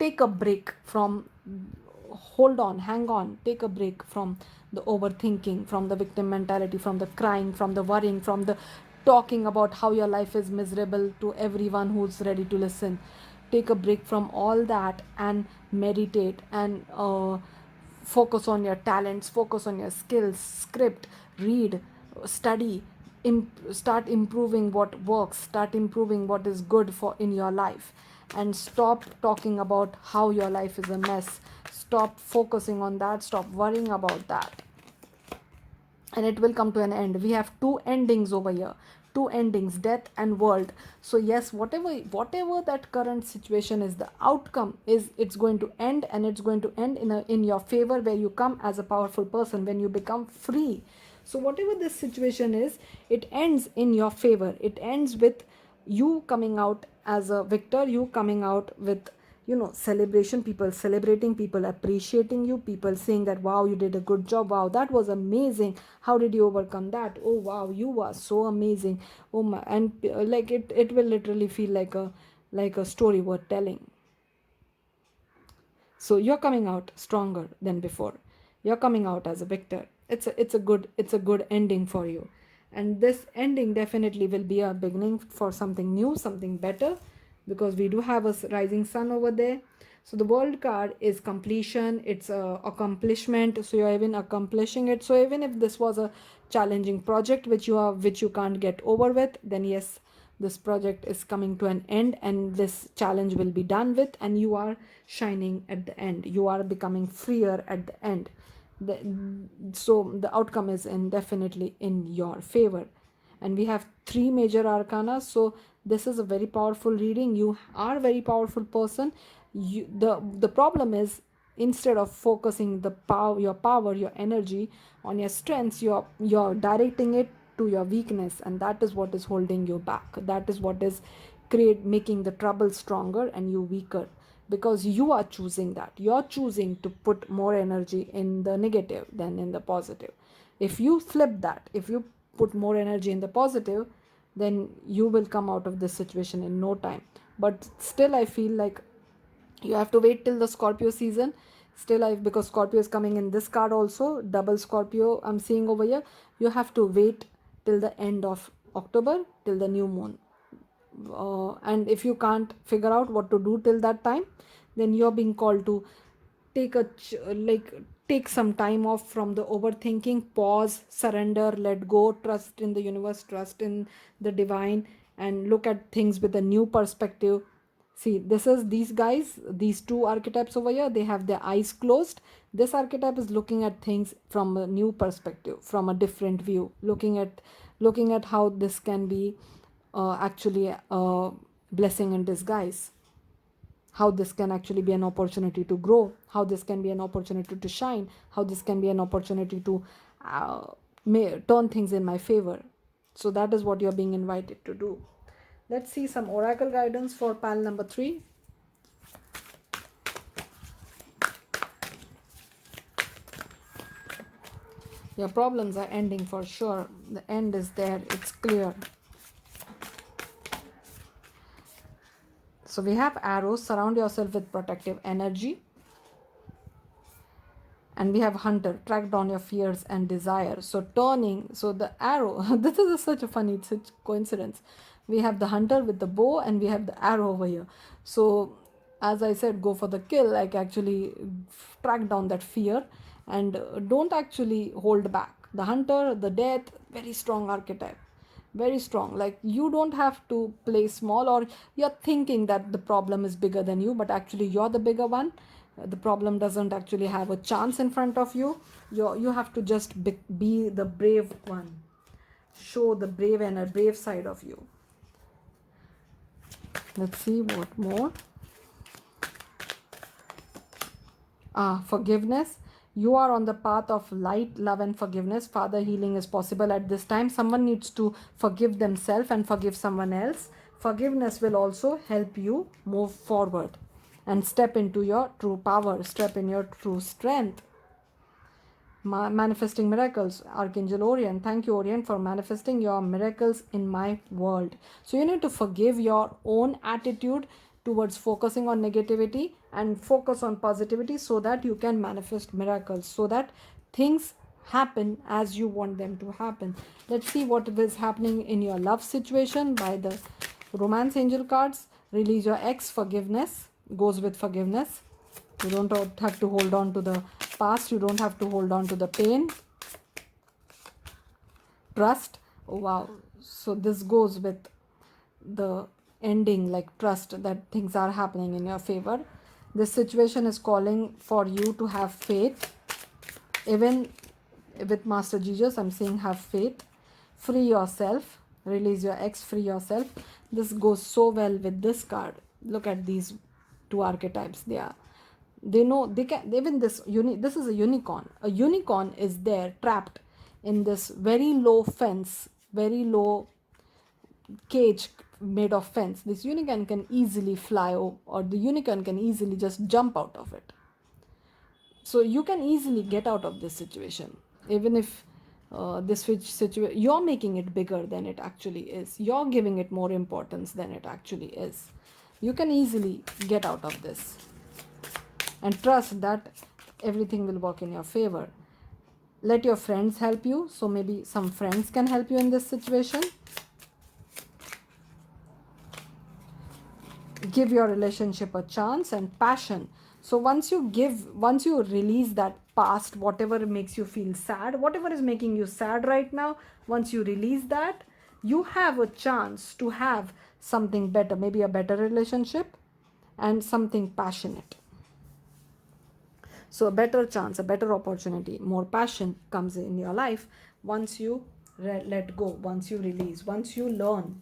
a break from, hold on, hang on, take a break from the overthinking, from the victim mentality, from the crying, from the worrying, from the talking about how your life is miserable to everyone who's ready to listen. Take a break from all that and meditate and focus on your talents, focus on your skills, script, read, study, start improving what works, start improving what is good for in your life, and stop talking about how your life is a mess. Stop focusing on that, stop worrying about that, and it will come to an end. We have two endings over here, two endings, death and world. So yes, whatever that current situation is, the outcome is, it's going to end, and it's going to end in your favor, where you come as a powerful person, when you become free. So whatever this situation is, it ends in your favor. It ends with you coming out as a victor, you coming out with, celebration, people celebrating, people appreciating you, people saying that wow, you did a good job, wow, that was amazing, how did you overcome that, oh wow, you are so amazing, oh my. And like it will literally feel like a story worth telling. So you're coming out stronger than before, you're coming out as a victor. It's a good ending for you, and this ending definitely will be a beginning for something new, something better. because we do have a rising sun over there. So the world card is completion, it's a accomplishment, so you're even accomplishing it. So even if this was a challenging project which you can't get over with, then yes, this project is coming to an end and this challenge will be done with, and you are shining at the end, you are becoming freer at the end. the, so the outcome is definitely in your favor. And we have three major arcana, so this is a very powerful reading. You are a very powerful person. The problem is, instead of focusing your energy on your strengths, you're directing it to your weakness, and that is what is holding you back. That is what is making the trouble stronger and you weaker, because you are choosing that. You're choosing to put more energy in the negative than in the positive. If you flip that, if you put more energy in the positive, then you will come out of this situation in no time. But still, I feel like you have to wait till the Scorpio season. Because Scorpio is coming in this card also, double Scorpio I'm seeing over here. You have to wait till the end of October, till the new moon. And if you can't figure out what to do till that time, then you're being called to take take some time off from the overthinking, pause, surrender, let go, trust in the universe, trust in the divine, and look at things with a new perspective. See, this is these guys, these two archetypes over here, they have their eyes closed. This archetype is looking at things from a new perspective, from a different view, looking at how this can be actually a blessing in disguise, how this can actually be an opportunity to grow, how this can be an opportunity to shine, how this can be an opportunity to turn things in my favor. So that is what you're being invited to do. Let's see some oracle guidance for pal number 3. Your problems are ending for sure. The end is there. It's clear. So we have arrows. Surround yourself with protective energy. And we have hunter. Track down your fears and desires. So turning. So the arrow. This is such a funny such coincidence. We have the hunter with the bow and we have the arrow over here. So as I said, go for the kill. Like actually track down that fear and don't actually hold back. The hunter, the death, very strong archetype. Very strong. Like you don't have to play small, or you're thinking that the problem is bigger than you, but actually you're the bigger one. The problem doesn't actually have a chance in front of you. You have to just be the brave one. Show the brave and a brave side of you. Let's see what more. Forgiveness. You are on the path of light, love, and forgiveness. Father, healing is possible at this time. Someone needs to forgive themselves and forgive someone else. Forgiveness will also help you move forward and step into your true power, step in your true strength. Manifesting miracles. Archangel Orion. Thank you, Orion, for manifesting your miracles in my world. So you need to forgive your own attitude towards focusing on negativity and focus on positivity, so that you can manifest miracles, so that things happen as you want them to happen. Let's see what is happening in your love situation by the romance angel cards. Release your ex. Forgiveness goes with forgiveness. You don't have to hold on to the past. You don't have to hold on to the pain. Trust. Oh, wow. So this goes with the ending, like trust that things are happening in your favor. This situation is calling for you to have faith. Even with Master Jesus, I'm saying have faith. Free yourself. Release your ex. Free yourself. This goes so well with this card. Look at these two archetypes. They know they can. Even this is a unicorn. A unicorn is there trapped in this very low fence, very low cage made of fence. This unicorn can easily fly, or the unicorn can easily just jump out of it. So you can easily get out of this situation, even if this situation you're making it bigger than it actually is. You're giving it more importance than it actually is. You can easily get out of this and trust that everything will work in your favor. Let your friends help you. So maybe some friends can help you in this situation. give your relationship a chance. And passion, so once you release that past, whatever makes you feel sad, whatever is making you sad right now, once you release that, you have a chance to have something better, maybe a better relationship and something passionate. So a better chance, a better opportunity, more passion comes in your life once you let go, once you release, once you learn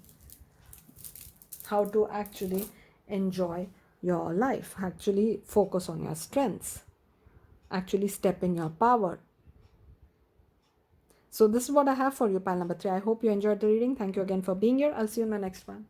how to actually enjoy your life, actually focus on your strengths, actually step in your power. So this is what I have for you, pile number 3. I hope you enjoyed the reading. Thank you again for being here. I'll see you in my next one.